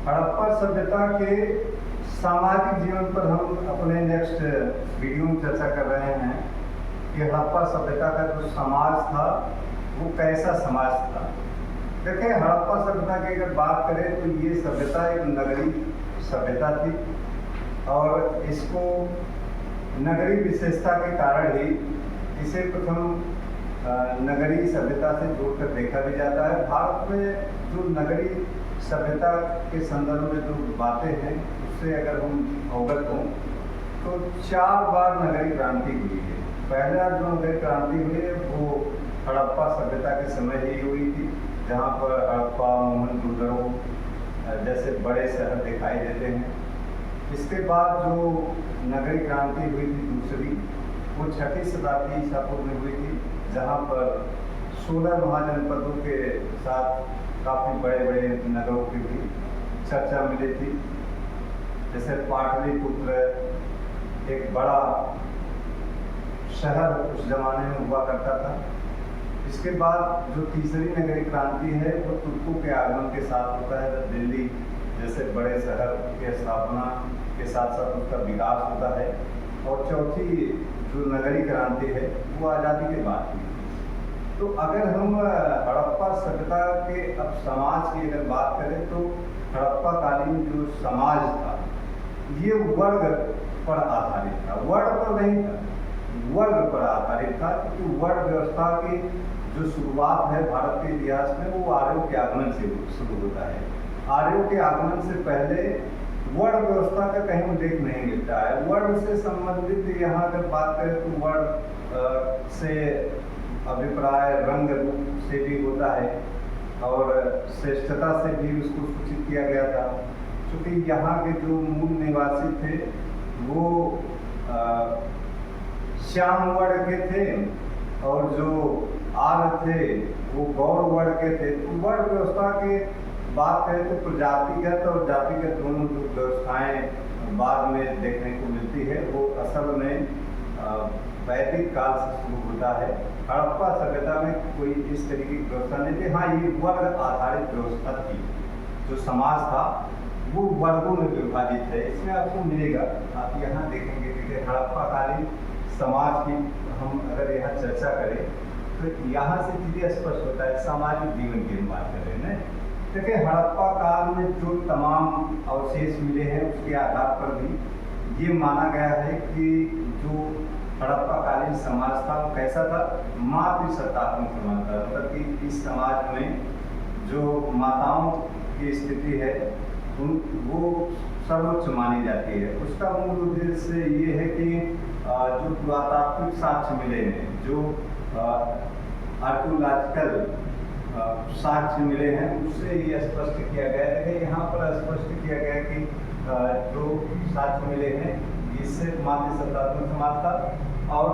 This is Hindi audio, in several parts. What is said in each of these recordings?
हड़प्पा सभ्यता के सामाजिक जीवन पर हम अपने नेक्स्ट वीडियो में चर्चा कर रहे हैं कि हड़प्पा सभ्यता का जो समाज था वो कैसा समाज था। देखें, हड़प्पा सभ्यता की अगर बात करें तो ये सभ्यता एक नगरीय सभ्यता थी और इसको नगरीय विशेषता के कारण ही इसे प्रथम नगरीय सभ्यता से जोड़कर देखा भी जाता है। भारत में जो नगरीय सभ्यता के संदर्भ में जो बातें हैं उससे अगर हम अवगत हों तो 4 बार नगरीय क्रांति हुई है। पहला जो नगरीय क्रांति हुई है वो हड़प्पा सभ्यता के समय ही हुई थी, जहाँ पर हड़प्पा, मोहनजोदड़ो जैसे बड़े शहर दिखाई देते हैं। इसके बाद जो नगरीय क्रांति हुई थी दूसरी, वो 6वीं शताब्दी ईसा पूर्व में हुई थी, जहाँ पर 16 महाजनपदों के साथ काफ़ी बड़े बड़े नगरों की भी चर्चा मिली थी। जैसे पाटलिपुत्र एक बड़ा शहर उस जमाने में हुआ करता था। इसके बाद जो तीसरी नगरीय क्रांति है वो तुर्कों के आगमन के साथ होता है। दिल्ली जैसे बड़े शहर की स्थापना के साथ साथ उसका विकास होता है। और चौथी जो नगरीय क्रांति है वो आज़ादी के बाद हुई। तो अगर हम हड़प्पा सभ्यता के अब समाज की अगर बात करें तो हड़प्पा कालीन जो समाज था ये वर्ग पर आधारित था, वर्ण पर नहीं था, वर्ग पर आधारित था। क्योंकि वर्ण व्यवस्था की जो शुरुआत है भारत के इतिहास में वो आर्यों के आगमन से शुरू होता है। आर्यों के आगमन से पहले वर्ण व्यवस्था का कहीं उल्लेख नहीं मिलता है। वर्ण से संबंधित यहाँ अगर बात करें तो वर्ण से अभिप्राय रंग रूप से भी होता है और श्रेष्ठता से भी उसको सूचित किया गया था। क्योंकि यहाँ के जो मूल निवासी थे वो श्याम वर्ण के थे और जो आर्य थे वो गौर वर्ण के थे। तो वर्ण व्यवस्था के बात करें तो प्रजातिगत और जातिगत दोनों जो व्यवस्थाएं बाद में देखने को मिलती है वो असल में वैदिक काल से शुरू होता है। हड़प्पा सभ्यता में कोई इस तरीके की व्यवस्था नहीं थी। हाँ, ये वर्ग आधारित व्यवस्था थी। जो समाज था वो वर्गों में विभाजित है। इसमें आपको मिलेगा, आप यहाँ देखेंगे कि हड़प्पा कालीन समाज की हम अगर यहाँ चर्चा करें तो यहाँ से चीज़ें स्पष्ट होता है। सामाजिक जीवन की हम बात कर रहे हैं। देखिए, हड़प्पा काल में जो तमाम अवशेष मिले हैं उसके आधार पर भी ये माना गया है कि जो हड़प्पा कालीन समाज था वो कैसा था, मातृसत्तात्मक समाज था। मतलब कि इस समाज में जो माताओं की स्थिति है वो सर्वोच्च मानी जाती है। उसका मूल उद्देश्य ये है कि जो पुरातात्विक साक्ष्य मिले हैं, जो आर्कियोलॉजिकल साक्ष्य मिले हैं, उससे ये स्पष्ट किया गया है। देखिए, यहाँ पर स्पष्ट किया गया कि जो साक्ष्य मिले हैं इससे मातृसत्तात्मक समाज था। और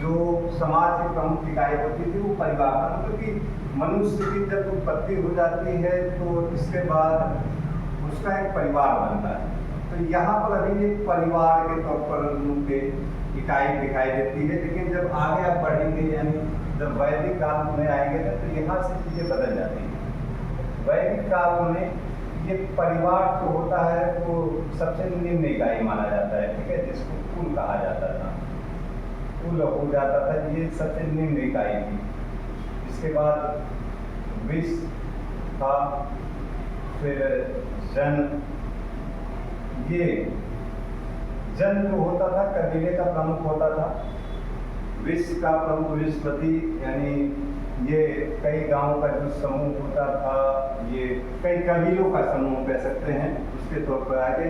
जो समाज की प्रमुख इकाई होती थी वो परिवार था। मतलब कि मनुष्य की जब उत्पत्ति हो जाती है तो इसके बाद उसका एक परिवार बनता है। तो यहाँ पर अभी एक परिवार के तौर पर उनके इकाई दिखाई देती है। लेकिन जब आगे आप बढ़ेंगे, यानी जब वैदिक काल में आएंगे तो यहाँ से चीज़ें बदल जाती हैं। वैदिक काल में ये परिवार जो होता है वो सबसे निम्न इकाई माना जाता है, ठीक है, जिसको कुल कहा जाता था, कुल हो जाता था, ये सबसे निम्न इकाई थी। इसके बाद विष था, फिर जन। ये जन जो होता था कबीले का प्रमुख होता था। विष का प्रमुख विषपति, यानी ये कई गांवों का जो समूह होता था, ये कई कबीलों का समूह कह सकते हैं, उसके तौर पर आगे।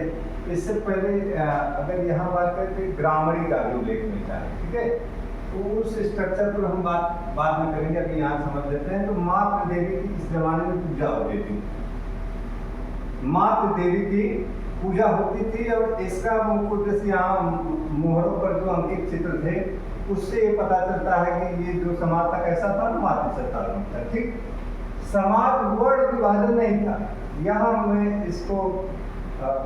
इससे पहले अगर यहाँ बात करें तो ग्रामरी का भी उल्लेख मिलता है, ठीक है। तो उस स्ट्रक्चर पर हम बाद में करेंगे, अभी यहाँ समझ लेते हैं। तो मातृ देवी की इस जमाने में पूजा होती थी, मातृ देवी की पूजा होती थी। और इसका मुख्य उद्देश्य यहाँ मोहरों पर जो अंकित चित्र थे उससे ये पता चलता है कि ये जो समाज था कैसा था, मातृसत्तात्मक था, ठीक। समाज वर्ण विभाजन नहीं था। यहाँ में इसको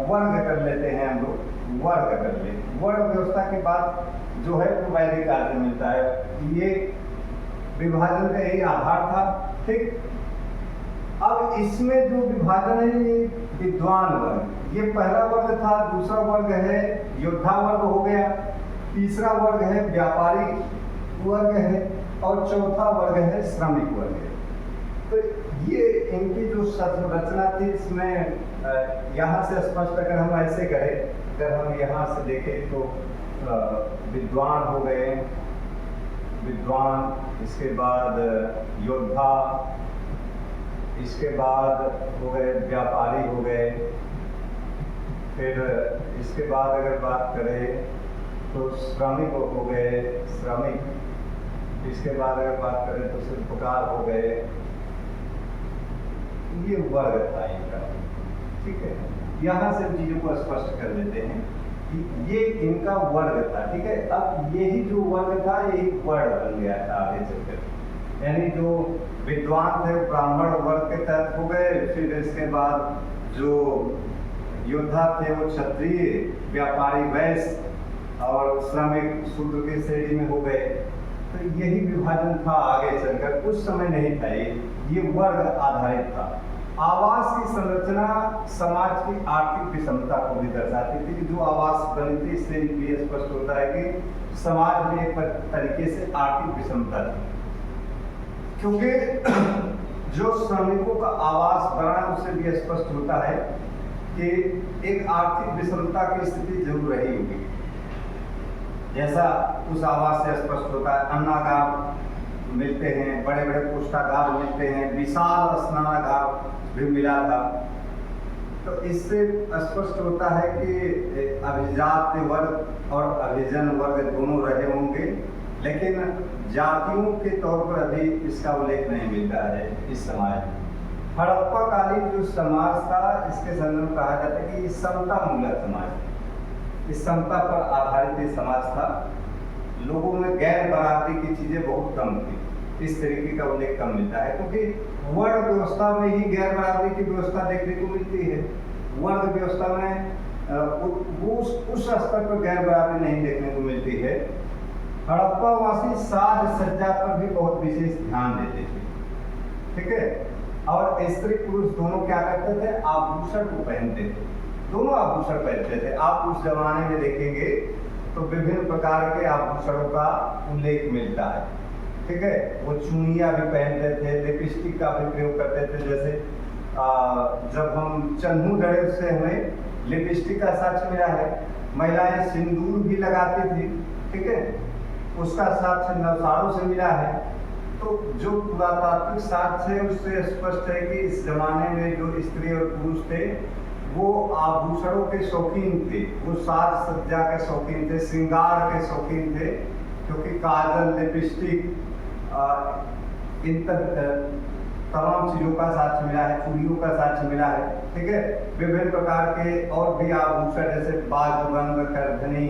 वर्ग कर लेते हैं हम लोग, वर्ग कर ले। वर्ग व्यवस्था के बाद जो है वो वैदिक काल से मिलता है। ये विभाजन का यही आधार था, ठीक। अब इसमें जो विभाजन है ये विद्वान वर्ग, ये पहला वर्ग था। दूसरा वर्ग है योद्धा वर्ग हो गया, तीसरा वर्ग है व्यापारी वर्ग है, और चौथा वर्ग है श्रमिक वर्ग है। तो ये इनकी जो संरचना थी, इसमें यहाँ से स्पष्ट अगर हम ऐसे करें, अगर हम यहाँ से देखें तो विद्वान हो गए, विद्वान, इसके बाद योद्धा, इसके बाद हो गए व्यापारी हो गए, फिर इसके बाद अगर बात करें तो श्रमिक हो गए, श्रमिक, इसके बाद अगर बात करें तो शिल्पकार हो गए। ये वर्ग था इनका, ठीक है। यहाँ से चीजों को स्पष्ट कर देते हैं कि ये इनका वर्ग था, ठीक है। अब यही जो वर्ग था यही वर्ण बन गया था आगे चलकर, यानी जो विद्वान थे ब्राह्मण वर्ग के तहत हो गए, फिर इसके बाद जो योद्धा थे वो क्षत्रिय, व्यापारी वैश्य, और श्रमिक शूद्र की श्रेणी में हो गए। तो यही विभाजन था आगे चलकर, उस समय नहीं था ये वर्ग आधारित था। आवास की संरचना समाज की आर्थिक विषमता को भी दर्शाती थी। जो आवास बनी थी, इससे भी स्पष्ट होता है कि समाज में एक तरीके से आर्थिक विषमता थी, क्योंकि जो श्रमिकों का आवास बना, उससे भी स्पष्ट होता है कि एक आर्थिक विषमता की स्थिति जरूर रही होगी। जैसा उस आवास से स्पष्ट होता है, अन्नागार मिलते हैं, बड़े बड़े पुष्टागार मिलते हैं, विशाल स्नानागार भी मिला था। तो इससे स्पष्ट होता है कि अभिजात वर्ग और अभिजन वर्ग दोनों रहे होंगे, लेकिन जातियों के तौर पर अभी इसका उल्लेख नहीं मिलता है इस समाज में। हड़प्पा कालीन जो समाज था, इसके संदर्भ में कहा जाता है कि ये समता मूलक समाज है। इस समता पर आधारित ये समाज था। लोगों में गैर बराबरी की चीजें बहुत कम थी, इस तरीके का उल्लेख कम मिलता है, क्योंकि वर्ण व्यवस्था में ही गैर बराबरी की व्यवस्था देखने को मिलती है। वर्ण व्यवस्था में उस स्तर पर गैर बराबरी नहीं देखने को मिलती है। हड़प्पावासी साज सज्जा पर भी बहुत विशेष ध्यान देते थे, ठीक है। और स्त्री पुरुष दोनों क्या करते थे, आभूषण को पहनते थे, दोनों आभूषण पहनते थे। आप उस जमाने में देखेंगे तो विभिन्न प्रकार के आभूषणों का उल्लेख मिलता है, ठीक है। वो चूड़ियाँ भी पहनते थे, लिपस्टिक का भी प्रयोग करते थे। जैसे जब हम चन्हू डरे से हमें लिपस्टिक का साक्ष्य मिला है। महिलाएं सिंदूर भी लगाती थी, ठीक है, उसका साक्ष्य नवसारों से मिला है। तो जो पुरातात्विक साक्ष्य है उससे स्पष्ट है कि इस जमाने में जो स्त्री और पुरुष थे वो आभूषणों के शौकीन थे, वो साज सज्जा के शौकीन थे, श्रृंगार के शौकीन थे, क्योंकि काजल, लिपस्टिक, इन तमाम चीज़ों का साक्ष्य मिला है, चूड़ियों का साक्ष्य मिला है, ठीक है। विभिन्न प्रकार के और भी आभूषण जैसे बाजूबंद, करधनी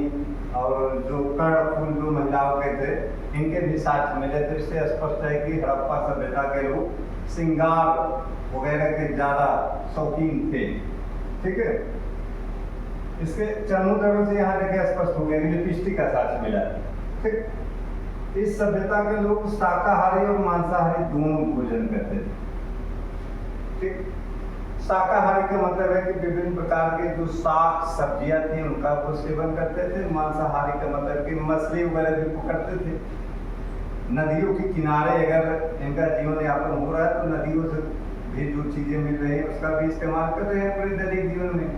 और जो कर्णफूल जो महिलाओं के थे, इनके भी साक्ष्य मिले। तो इससे स्पष्ट है कि हड़प्पा सभ्यता के लोग श्रृंगार वगैरह के ज़्यादा शौकीन थे, ठीक है। इसके चन्नू से यहाँ देखे स्पष्ट हो गया कि लिपस्टिक का साक्ष्य मिला है, ठीक। इस सभ्यता के लोग शाकाहारी और मांसाहारी दोनों भोजन करते थे, ठीक। शाकाहारी का मतलब है कि विभिन्न प्रकार के जो शाक सब्जियां थी उनका वो सेवन करते थे। मांसाहारी का मतलब कि मछली वगैरह भी पकड़ते थे। नदियों के किनारे अगर इनका जीवन यापन हो रहा है तो नदियों से भी जो चीजें मिल रही है उसका भी इस्तेमाल कर रहे हैं अपने दैनिक जीवन में।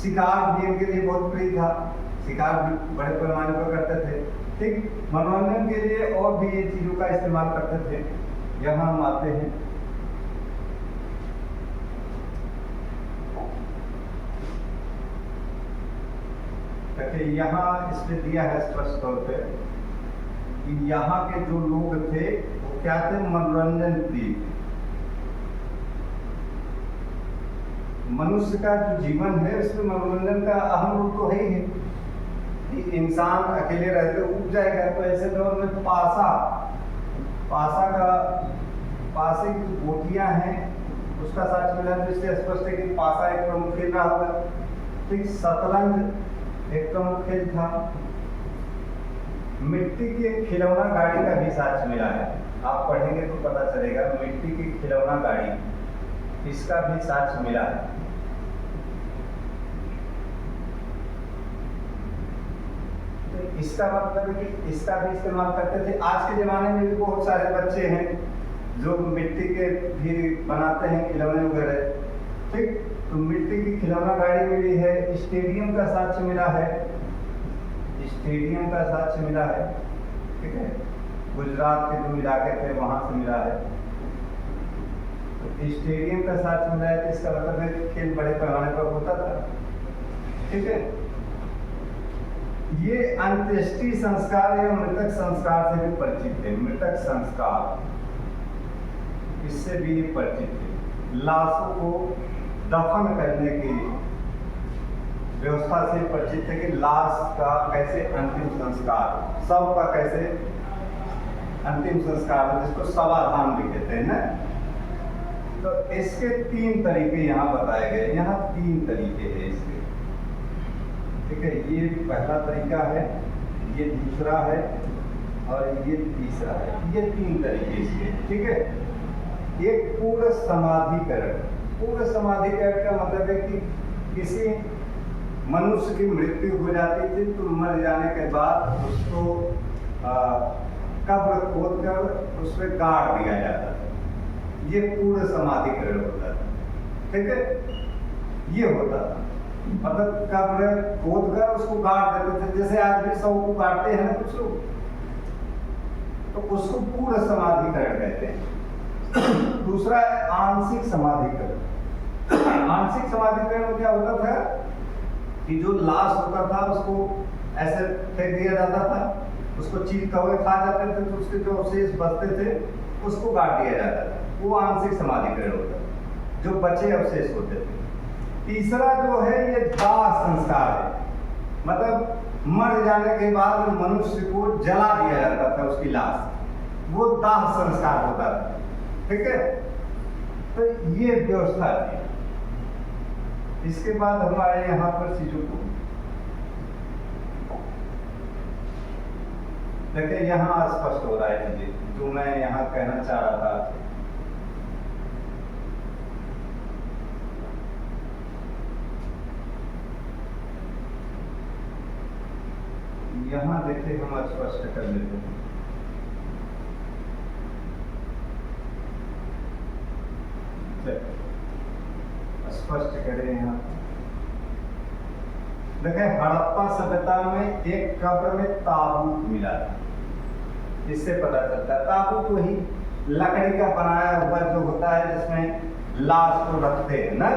शिकार भी इनके लिए बहुत प्रिय था, शिकार भी बड़े पैमाने पर करते थे, ठीक। मनोरंजन के लिए और भी ये चीजों का इस्तेमाल करते थे। यहाँ हम आते हैं, देखिए यहाँ इसमें दिया है स्पष्ट तौर पे कि यहाँ के जो लोग थे वो क्या थे, मनोरंजन प्रिय। मनुष्य का जो जीवन है उसमें मनोरंजन का अहम रूप तो है ही है। इंसान अकेले रहते उग जाएगा, तो ऐसे दौर में पासे की गोटियां हैं उसका साक्ष्य मिला, जिससे स्पष्ट है कि पासा एक प्रमुख खेल रहा होगा, ठीक। शतरंज एक प्रमुख खेल था। मिट्टी की खिलौना गाड़ी का भी साक्ष्य मिला है, आप पढ़ेंगे तो पता चलेगा। मिट्टी की खिलौना गाड़ी, इसका भी साक्ष्य मिला है, तो इसका मतलब है कि इसका भी इस्तेमाल करते थे। आज के ज़माने में भी बहुत सारे बच्चे हैं जो मिट्टी के भी बनाते हैं खिलौने वगैरह, ठीक। तो मिट्टी की खिलौना गाड़ी मिली है, स्टेडियम का साक्ष्य मिला है, स्टेडियम का साक्ष्य मिला है, ठीक है। गुजरात के जो इलाके थे वहाँ से मिला है, तो स्टेडियम का साक्ष्य मिला है। तो इसका मतलब है कि खेल बड़े पैमाने पर होता था, ठीक है। ये अंत्येष्टि संस्कार या मृतक संस्कार से भी परिचित है। मृतक संस्कार, इससे भी परिचित है। लाशों को दफन करने की व्यवस्था से परिचित है कि लाश का कैसे अंतिम संस्कार, शव का कैसे अंतिम संस्कार है, जिसको शवाधान भी कहते हैं ना। तो इसके 3 तरीके यहाँ बताए गए। यहाँ 3 तरीके हैं इसके, ठीक है। ये पहला तरीका है, ये दूसरा है और ये तीसरा है। ये 3 तरीके इसके, ठीक है। एक पूर्ण समाधिकरण। पूर्ण समाधिकरण का मतलब है कि किसी मनुष्य की मृत्यु हो जाती थी तो मर जाने के बाद उसको कब्र खोद कर उसमें गाड़ दिया जाता था। ये पूर्ण समाधिकरण होता था, ठीक है। ये होता था मतलब कब्र खोद कर उसको गाड़ देते थे, जैसे आज भी शव को गाड़ते हैं ना कुछ लोग, तो उसको पूर्ण समाधिकरण कहते हैं। दूसरा है आंशिक समाधिकरण। आंशिक समाधिकरण में क्या होता था कि जो लाश होता था उसको ऐसे फेंक दिया जाता था, उसको चील कौवे खा जाते थे, तो उसके जो अवशेष बचते थे उसको गाड़ दिया जाता था। वो आंशिक समाधिकरण होता है, जो बचे अवशेष होते थे। तीसरा जो है ये दाह संस्कार है, मतलब मर जाने के बाद मनुष्य को जला दिया जाता था उसकी लाश, वो दाह संस्कार होता था, ठीक है। तो ये व्यवस्था थी। इसके बाद हमारे यहाँ पर चीजों को देखिए, यहाँ स्पष्ट हो रहा है चीजें जो मैं यहाँ कहना चाह रहा था। यहाँ देखिए हम स्पष्ट कर लेते हैं। स्पष्ट करें यहाँ देखिए, हड़प्पा सभ्यता में एक कब्र में ताबूत मिला था। इससे पता चलता है ताबूत वही लकड़ी का बनाया हुआ जो होता है जिसमें लाश को रखते हैं ना,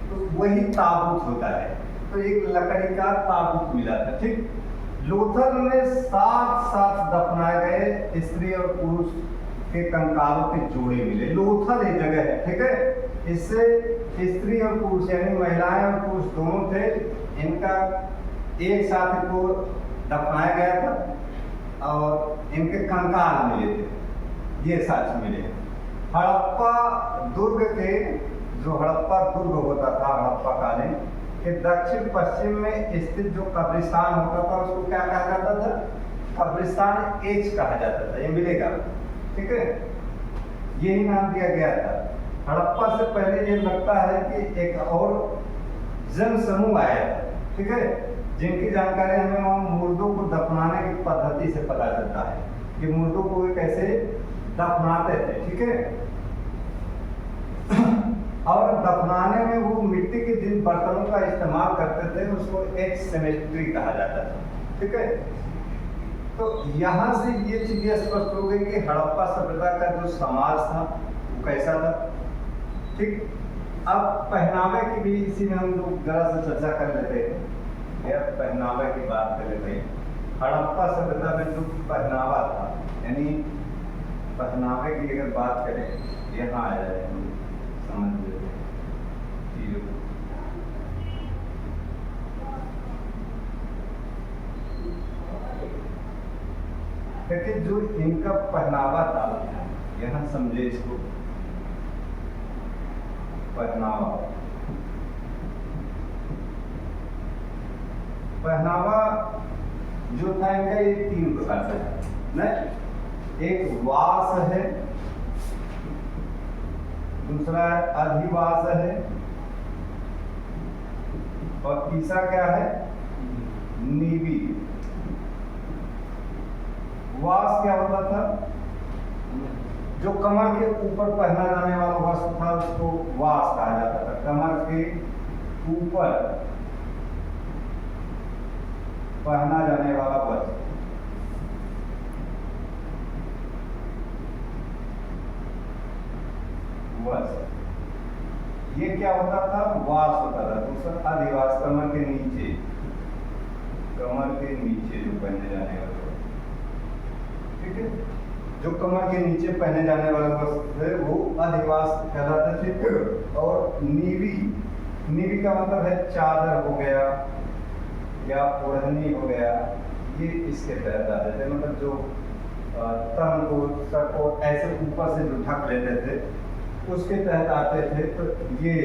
तो वही ताबूत होता है। तो एक लकड़ी का ताबूत मिला था, ठीक। लोथल में साथ दफनाए गए स्त्री और पुरुष के कंकालों के जोड़े मिले। लोथल एक जगह है, ठीक है। इससे स्त्री और पुरुष यानी महिलाएं और पुरुष दोनों थे, इनका एक साथ को दफनाया गया था और इनके कंकाल मिले थे, ये साक्ष्य मिले। हड़प्पा दुर्ग के जो हड़प्पा दुर्ग होता था हड़प्पा कालीन के दक्षिण पश्चिम में स्थित जो कब्रिस्तान होता था उसको क्या कहा जाता था? कब्रिस्तान एच कहा जाता था। ये मिलेगा, ठीक है। यही नाम दिया गया था। हड़प्पा से पहले ये लगता है कि एक और जन समूह आया था, ठीक है, जिनकी जानकारी हमें वहाँ मुर्दों को दफनाने की पद्धति से पता चलता है कि मुर्दों को वे कैसे दफनाते थे, ठीक है। और दफनाने में वो मिट्टी के जिन बर्तनों का इस्तेमाल करते थे उसको एक सेमेट्री कहा जाता था, ठीक है। तो यहाँ से ये चीजें स्पष्ट हो गई कि हड़प्पा सभ्यता का जो समाज था वो कैसा था, ठीक। अब पहनावे की भी इसी में हम लोग जरा सा चर्चा कर लेते हैं या पहनावे की बात कर लेते हैं। हड़प्पा सभ्यता में जो पहनावा था, यानी पहनावे की अगर बात करें, यहाँ आ जाए हम समझ लेते हैं चीजों को। देखिए जो इनका पहनावा था, यहाँ समझे इसको, पहनावा जो था इनका ये 3 प्रकार से है। एक वास है, दूसरा है अधिवास है और तीसरा क्या है? निवि। वास क्या होता था? जो कमर के ऊपर पहना जाने वाला वस्त्र था उसको वास कहा जाता था। कमर के ऊपर पहना जाने वाला वस्त्र ये क्या होता था? वास होता था। दूसरा अधिवास, कमर के नीचे जो पहने जाने वाला वस्त्र, ठीक है, जो कमर के नीचे पहने जाने वाला वस्त्र है वो अधिवास कहलाते थे। और नीवी का मतलब है चादर हो गया या ओढ़नी हो गया, ये इसके तहत आते थे। मतलब जो तन को, सर को ऐसे ऊपर से जो ढक लेते थे उसके तहत आते थे। तो ये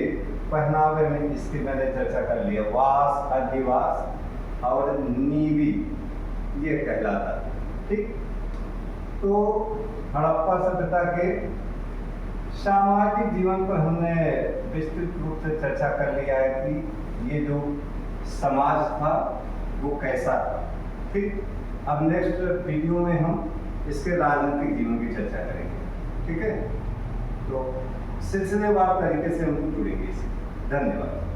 पहनावे में इसकी मैंने चर्चा कर लिया। वास, अधिवास और नीवी ये कहलाता, ठीक। तो हड़प्पा सभ्यता के सामाजिक जीवन पर हमने विस्तृत रूप से चर्चा कर लिया है कि ये जो समाज था वो कैसा था, ठीक। अब नेक्स्ट वीडियो में हम इसके राजनीतिक जीवन की चर्चा करेंगे, ठीक है। तो सिलसिलेवार तरीके से हम जुड़ेंगे इससे। धन्यवाद।